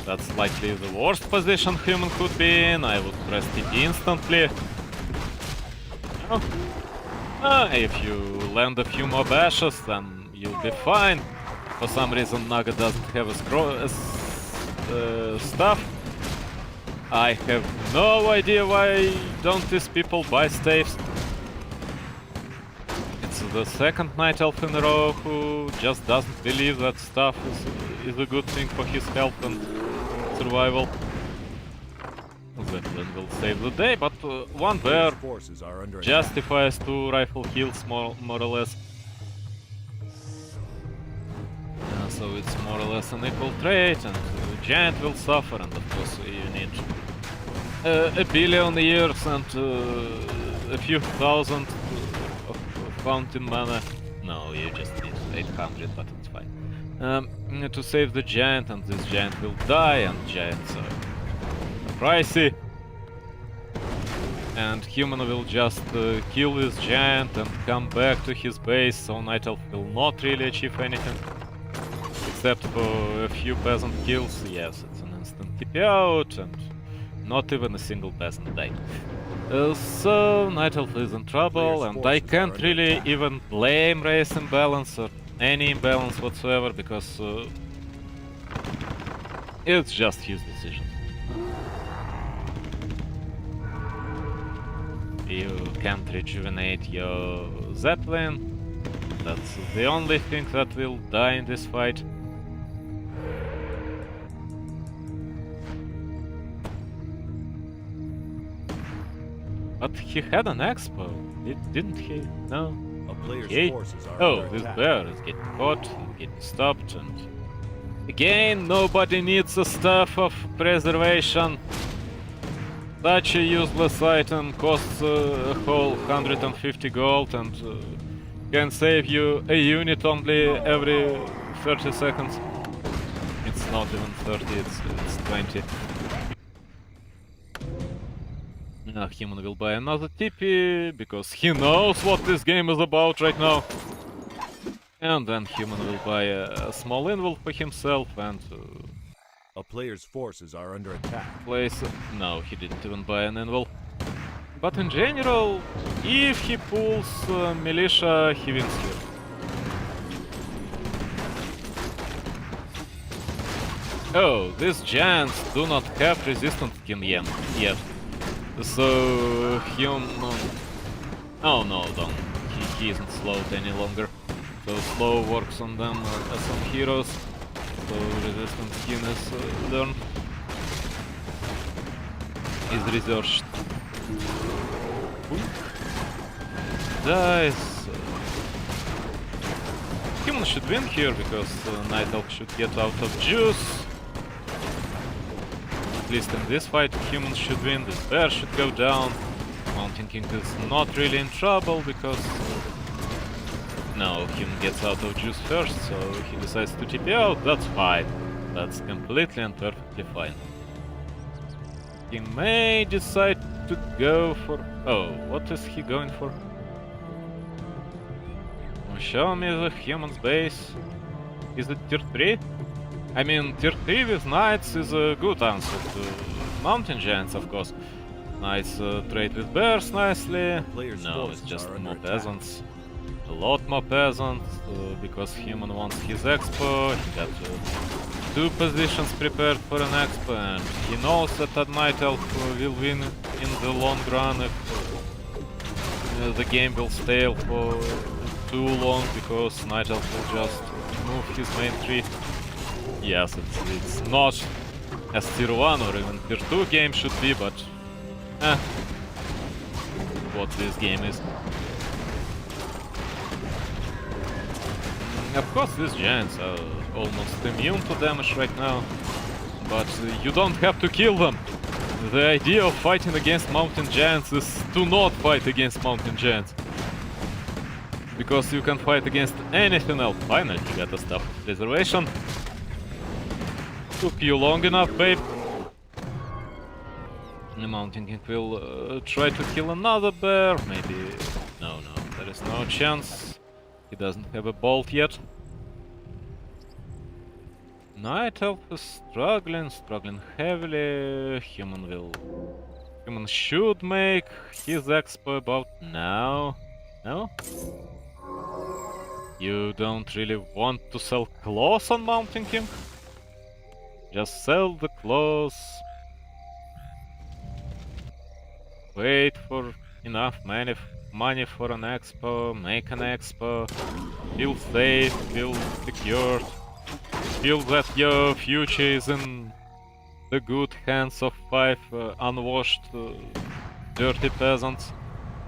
That's likely the worst position Human could be in. I would press TP instantly. If you land a few more bashes, then you'll be fine. For some reason Naga doesn't have a stuff. I have no idea why don't these people buy staves. It's the second Night Elf in a row who just doesn't believe that stuff is a good thing for his health and survival. Zeppelin will save the day, but one bear justifies 2 rifle kills more or less. So it's more or less an equal trade, and Giant will suffer, and of course you need a billion years and a few thousand of fountain mana. No, you just need 800, but it's fine. To save the Giant, and this Giant will die, and Giants are pricey. And Human will just kill this Giant and come back to his base, so Night Elf will not really achieve anything. Except for a few peasant kills. Yes, it's an instant TP out, and not even a single peasant died. So Night Elf is in trouble, and I can't really even blame race imbalance or any imbalance whatsoever, because it's just his decision. You can't rejuvenate your Zeppelin. That's the only thing that will die in this fight. But he had an expo, didn't he? No? Okay. Oh, this bear is getting caught, getting stopped, and... again, nobody needs a staff of preservation. Such a useless item costs a whole 150 gold and can save you a unit only every 30 seconds. It's not even 30, it's 20. Human will buy another TP, because he knows what this game is about right now. And then Human will buy a small invul for himself and... a player's forces are under attack. No, he didn't even buy an invul. But in general, if he pulls militia, he wins here. Oh, these giants do not have resistant skin yet. So human. Oh no, don't. He isn't slowed any longer. So slow works on them as some heroes. So resistant skin is learned. Is researched. Dice. Human should win here because Night Elf should get out of juice. At least in this fight, humans should win. This bear should go down. Mountain King is not really in trouble because no, human gets out of juice first, so he decides to TP out. That's fine. That's completely and perfectly fine. He may decide to go for... Oh, what is he going for? Show me the human's base. Is it tier 3? I mean, tier 3 with knights is a good answer to mountain giants, of course. Knights trade with bears nicely. No, it's just more peasants. A lot more peasants, because human wants his expo. He got 2 positions prepared for an expo, and he knows that a Night Elf will win in the long run if the game will stale for too long, because Night Elf will just move his main tree. Yes, it's not as tier 1 or even tier 2 game should be, but what this game is. Of course, these giants are almost immune to damage right now, but you don't have to kill them. The idea of fighting against mountain giants is to not fight against mountain giants. Because you can fight against anything else. Finally, you got a staff of preservation. Took you long enough, babe. The Mountain King will try to kill another bear. Maybe... No, there is no chance. He doesn't have a bolt yet. Night Elf is struggling heavily. Human should make his expo about now. No? You don't really want to sell clothes on Mountain King? Just sell the clothes. Wait for enough money for an expo, make an expo, feel safe, feel secured, feel that your future is in the good hands of 5 unwashed, dirty peasants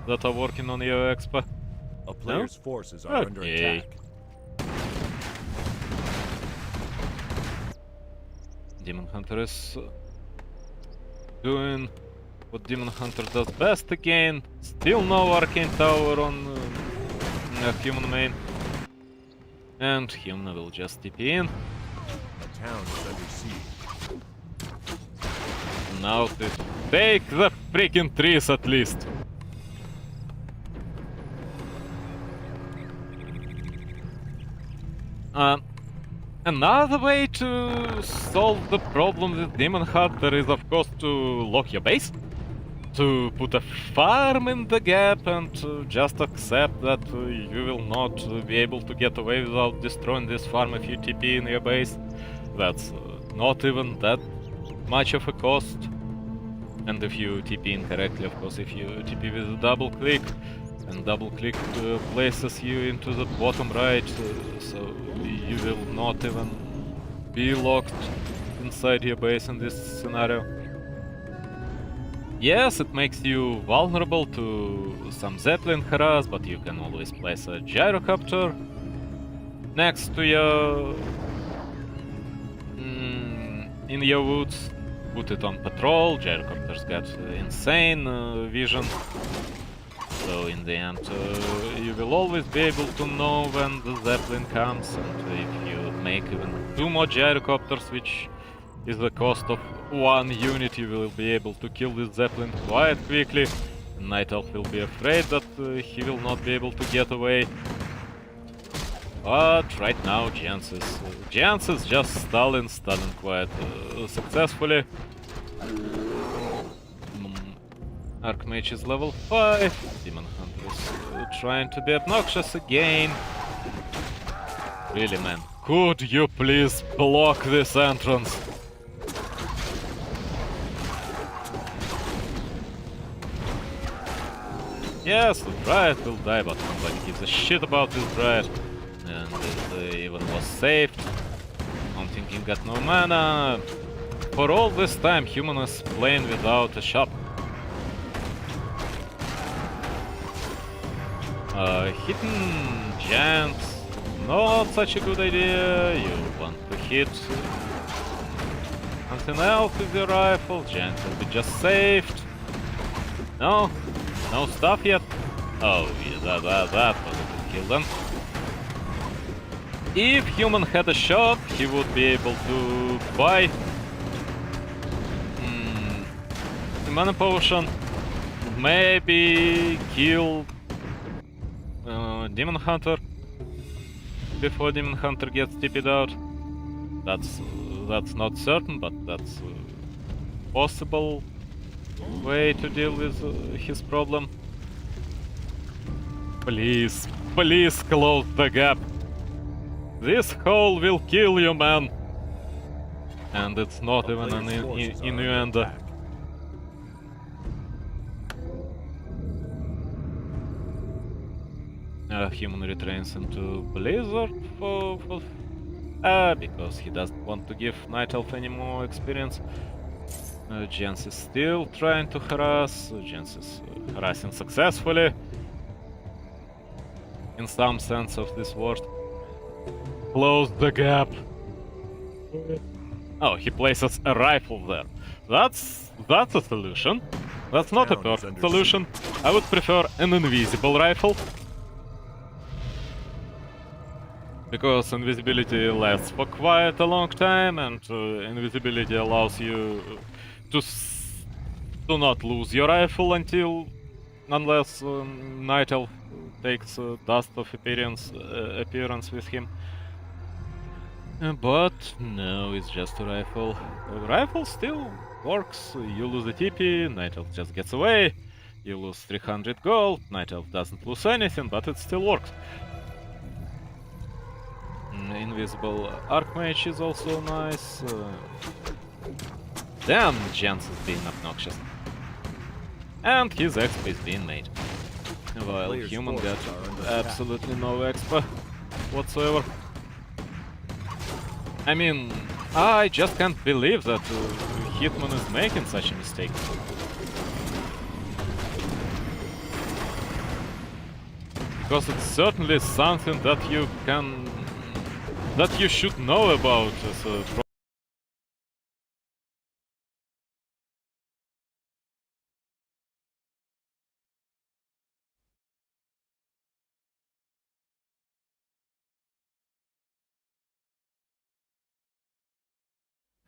that are working on your expo. A player's forces are under attack. Demon Hunter is doing what Demon Hunter does best again. Still no Arcane Tower on human main. And human will just TP in. A town is under siege. Now to take the freaking trees at least. Another way to solve the problem with Demon Hunter is of course to lock your base. To put a farm in the gap and just accept that you will not be able to get away without destroying this farm if you TP in your base. That's not even that much of a cost. And if you TP incorrectly, of course, if you TP with a double click, and double click places you into the bottom right, so you will not even be locked inside your base in this scenario. Yes, it makes you vulnerable to some Zeppelin harass, but you can always place a gyrocopter next to your... in your woods. Put it on patrol. Gyrocopters got insane vision. So in the end, you will always be able to know when the Zeppelin comes, and if you make even 2 more gyrocopters, which is the cost of 1 unit, you will be able to kill this Zeppelin quite quickly. Night Elf will be afraid that he will not be able to get away. But right now, Jans is just stalling quite successfully. Archmage is level 5. Demon Hunter is trying to be obnoxious again. Really, man, could you please block this entrance? Yes, the Dryad will die, but nobody gives a shit about this Dryad. And it even was saved. I'm thinking got no mana. For all this time, human is playing without a shop. Hitting giants, not such a good idea. You want to hit something else with your rifle. Giant will be just saved. No, no stuff yet. Oh yeah, that was a good kill then. If human had a shop, he would be able to buy mana potion, maybe kill Demon Hunter before Demon Hunter gets TP'd out. That's not certain, but that's a possible way to deal with his problem. Please, please close the gap. This hole will kill you, man. And it's not A even an player's forces are under innuendo. attack. Human retrains into Blizzard because he doesn't want to give Night Elf any more experience. Jens is still trying to harass. Jens is harassing successfully. In some sense of this word. Close the gap. Oh, he places a rifle there. That's a solution. That's not a perfect solution. I would prefer an invisible rifle. Because invisibility lasts for quite a long time, and invisibility allows you to not lose your rifle unless Night Elf takes dust of appearance with him. But no, it's just a rifle. A rifle still works. You lose a TP, Night Elf just gets away. You lose 300 gold, Night Elf doesn't lose anything, but it still works. Invisible Archmage is also nice. Damn, Jens is being obnoxious. And his exp is being made. While human got absolutely no exp whatsoever. I mean, I just can't believe that Hitman is making such a mistake. Because it's certainly something that you should know about as a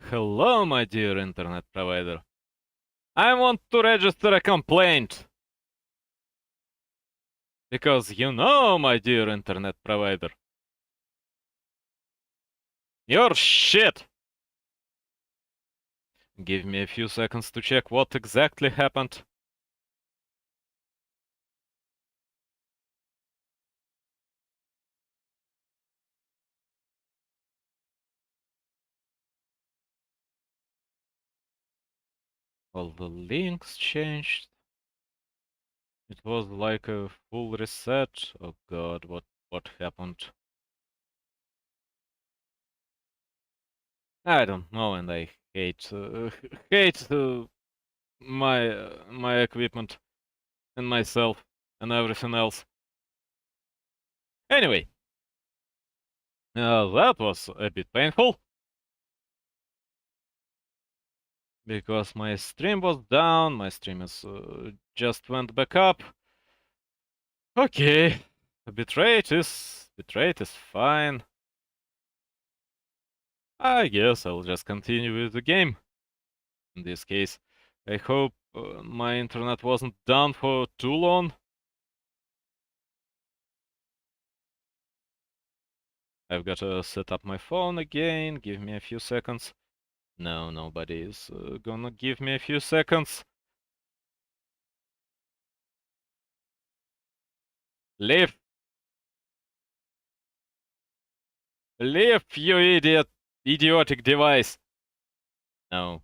Hello, my dear internet provider. I want to register a complaint. Because you know, my dear internet provider, you're shit. Give me a few seconds to check what exactly happened. All the links changed. It was like a full reset. Oh god, what happened? I don't know, and I hate my equipment and myself and everything else. Anyway, that was a bit painful because my stream was down. My stream is just went back up. Okay, bitrate is fine. I guess I'll just continue with the game. In this case, I hope my internet wasn't down for too long. I've got to set up my phone again. Give me a few seconds. No, nobody is gonna give me a few seconds. Leave! Leave, you idiotic device! No.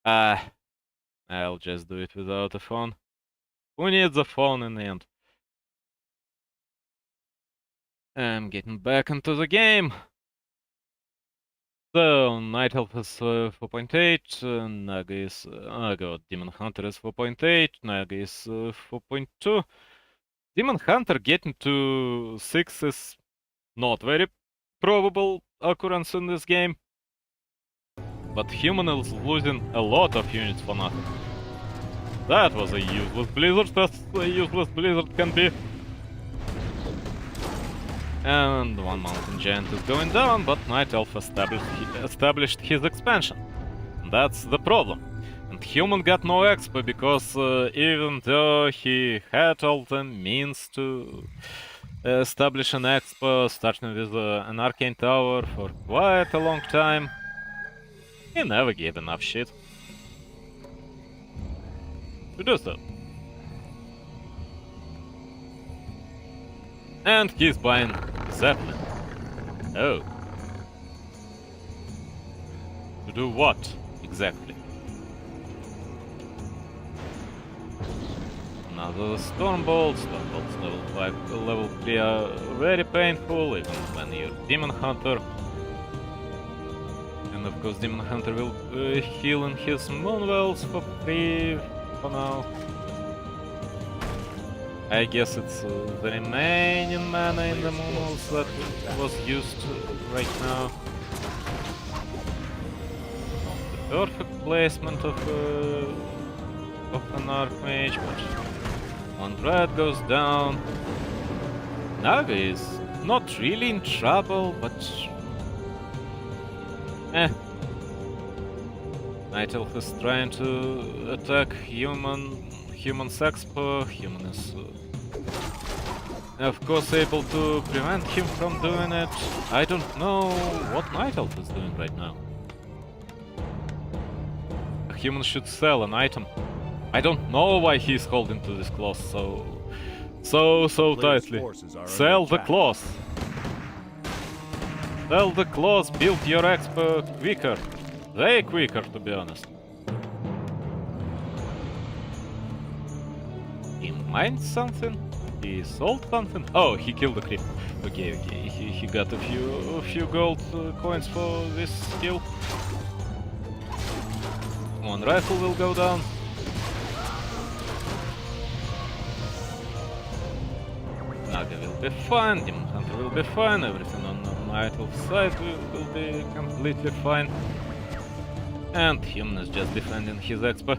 I'll just do it without a phone. Who needs a phone in the end? I'm getting back into the game. So, Night Elf is 4.8, Naga is... Demon Hunter is 4.8, Naga is 4.2. Demon Hunter getting to 6 is not very probable occurrence in this game. But Human is losing a lot of units for nothing. That was a useless blizzard, as a useless blizzard can be. And one mountain giant is going down, but Night Elf established his expansion. That's the problem. And Human got no expo because even though he had all the means to establish an expo, starting with an arcane tower for quite a long time, he never gave enough shit to do so. And he's buying Zeppelin. Oh. To do what, exactly? Another Stormbolt. Stormbolts level 5, level 3 are very painful, even when you're Demon Hunter. And of course Demon Hunter will heal in his Moonwells for free for now. I guess it's the remaining mana in the Moonwells that was used right now. The perfect placement of an Archmage, but one Dread goes down. Naga is not really in trouble, but... Night Elf is trying to attack Human's Expo. Human is of course able to prevent him from doing it. I don't know what Night Elf is doing right now. A human should sell an item. I don't know why he's holding to this clause so tightly. Sell the clause. Sell the clause, build your expo quicker. Way quicker, to be honest. He mined something? He sold something? Oh, he killed the creep. Okay. He got a few gold coins for this skill. One rifle will go down. Naga will be fine, Demon Hunter will be fine, everything on Night Elf's side will be completely fine. And Human is just defending his expo.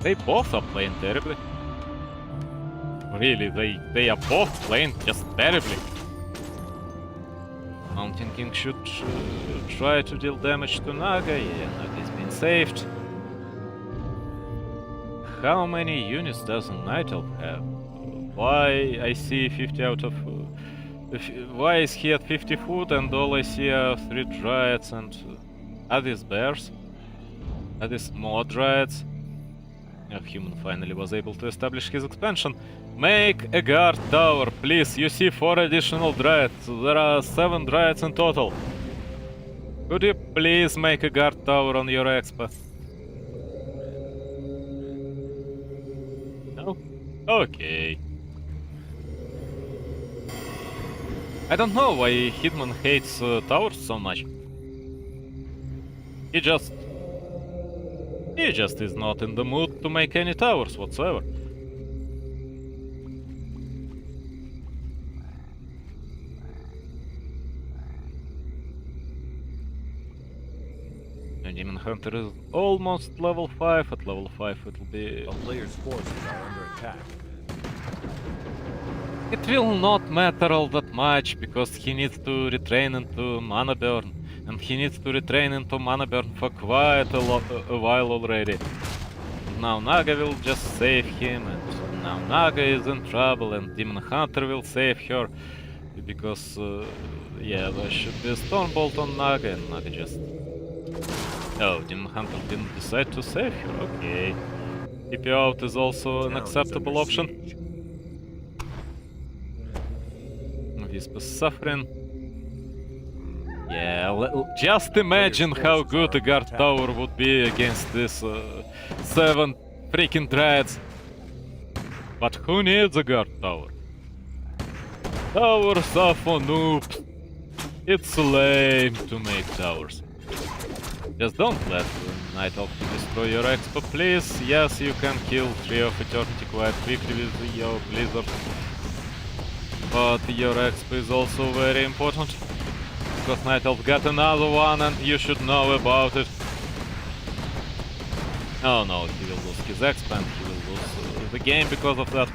They both are playing terribly. Really, they are both playing just terribly. Mountain King should try to deal damage to Naga. Yeah, Naga is being saved. How many units does a Night Elf have? Why I see 50 out of... why is he at 50 foot and all I see are 3 Dryads and... are these bears? Are these more Dryads? Human finally was able to establish his expansion. Make a guard tower, please. You see 4 additional Dryads. There are 7 Dryads in total. Could you please make a guard tower on your expo? No? Okay. I don't know why Hitman hates towers so much. He just is not in the mood to make any towers whatsoever. And Demon Hunter is almost level 5. At level 5 it will be... A player's forces are under attack. It will not matter all that much, because he needs to retrain into Mana Burn. And he needs to retrain into Mana Burn for quite a while already. Now Naga will just save him, and now Naga is in trouble, and Demon Hunter will save her. Because, yeah, there should be a Stormbolt on Naga, and Naga just... Oh, Demon Hunter didn't decide to save her, okay. TP out is also an acceptable option. Wisp is suffering. Yeah, just imagine how good a guard tower would be against this 7 freaking dreads. But who needs a guard tower? Towers are for noobs. It's lame to make towers. Just don't let Night Elf destroy your expo, please. Yes, you can kill Tree of Eternity quite quickly with your Blizzard. But your expo is also very important. Because Night Elf got another one and you should know about it. Oh no, he will lose his expo and he will lose the game because of that.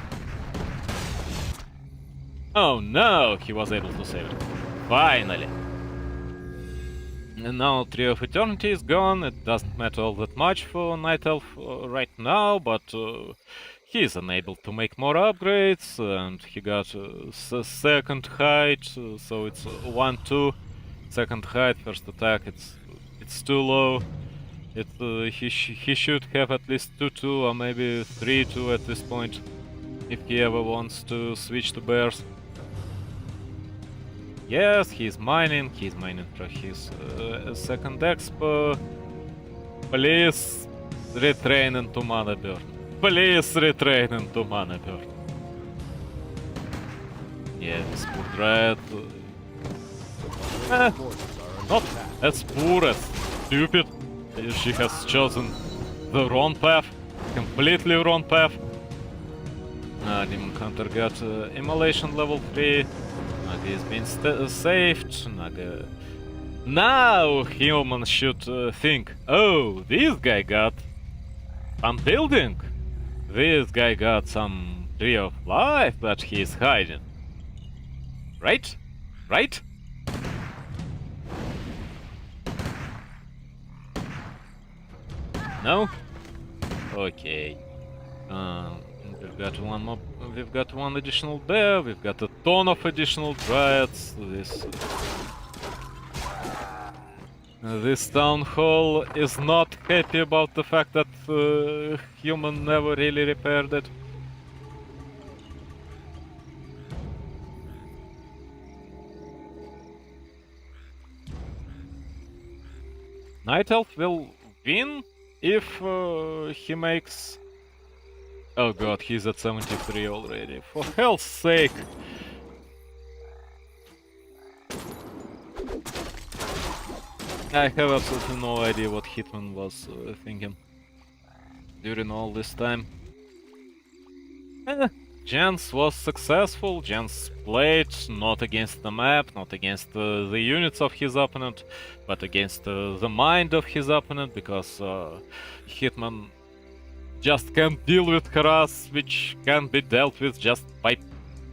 Oh no, he was able to save it. Finally. And now Tree of Eternity is gone. It doesn't matter all that much for Night Elf right now, but he is unable to make more upgrades, and he got second height, so it's 1-2. Second height, first attack, it's too low. He should have at least 2-2 or maybe 3-2 at this point, if he ever wants to switch to bears. Yes, he's mining for his second expo. Please retrain into mana burn. Please retrain into mana burn. Yeah, this poor dread. Forces are under Not attack. as poor as stupid. She has chosen the wrong path. Completely wrong path. Demon Hunter got immolation level 3. Naga is being saved. Naga. Now humans should think, oh, this guy got some building. This guy got some tree of life that he is hiding. Right? Right? No? Okay. We've got one more. We've got one additional bear. We've got a ton of additional dryads. This town hall is not happy about the fact that human never really repaired it. Night Elf will win if he makes. Oh god, he's at 73 already. For hell's sake! I have absolutely no idea what Hitman was thinking during all this time. Jens was successful. Jens played not against the map, not against the units of his opponent, but against the mind of his opponent, because Hitman just can't deal with harass, which can be dealt with just by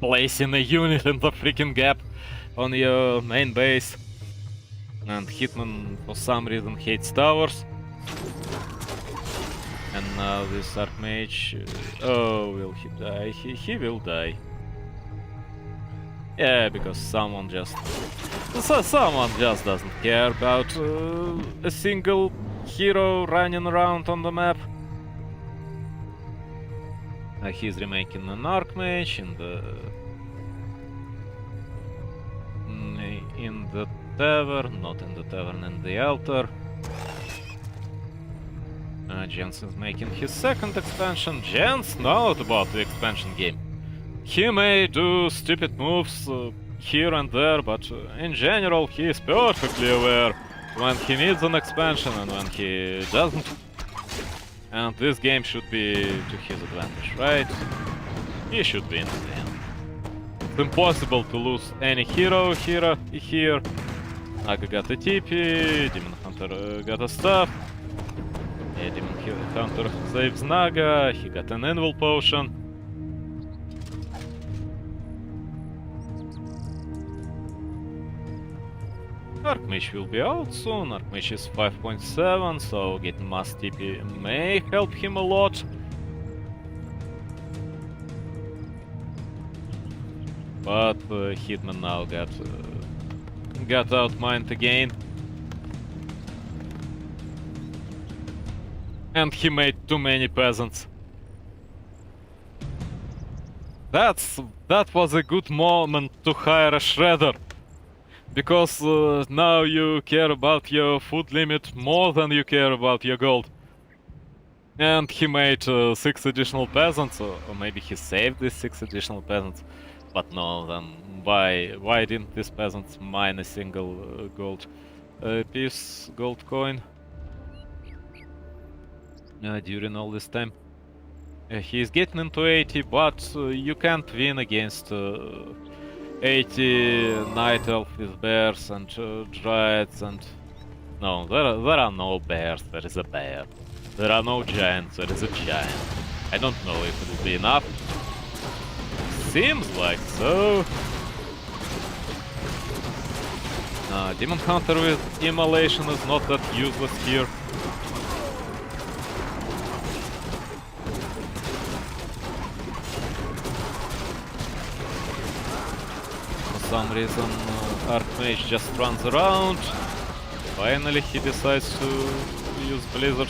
placing a unit in the freaking gap on your main base. And Hitman, for some reason, hates towers. And now this Archmage... oh, will he die? He will die. Yeah, because someone just doesn't care about a single hero running around on the map. He's remaking an Archmage in the tavern, not in the tavern, in the altar. Jens is making his second expansion. Jens knows about the expansion game. He may do stupid moves here and there, but in general he is perfectly aware when he needs an expansion and when he doesn't. And this game should be to his advantage, right? He should win in the end. It's impossible to lose any hero here. Naga got a TP, Demon Hunter got a staff. Yeah, Demon Hunter saves Naga, he got an Invul Potion. Archmage will be out soon. Archmage is 5.7, so getting mass TP may help him a lot. But Hitman now got outmined again. And he made too many peasants. That was a good moment to hire a shredder. Because now you care about your food limit more than you care about your gold. And he made 6 additional peasants, or maybe he saved these 6 additional peasants. But no, then why didn't these peasants mine a single gold piece, gold coin during all this time? He's getting into 80, but you can't win against 80 night elf with bears and dryads and... No, there are no bears, there is a bear. There are no giants, there is a giant. I don't know if it will be enough. Seems like so. Demon Hunter with immolation is not that useless here. For some reason, Archmage just runs around. Finally, he decides to use Blizzard.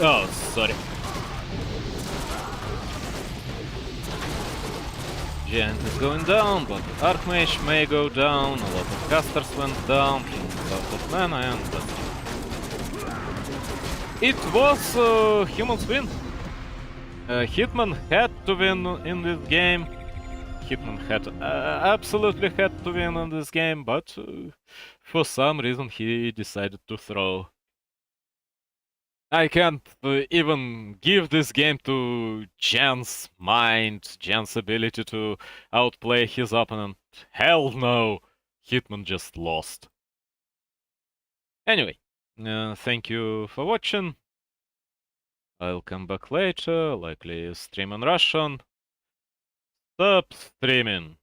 Oh, sorry. Giant is going down, but Archmage may go down. A lot of casters went down. Out of mana, and that's it. It was Human's win. Hitman had to win in this game. Hitman had absolutely had to win in this game, but for some reason he decided to throw. I can't even give this game to Jan's mind, Jan's ability to outplay his opponent. Hell no! Hitman just lost. Anyway, thank you for watching. I'll come back later, likely stream in Russian. Stop streaming.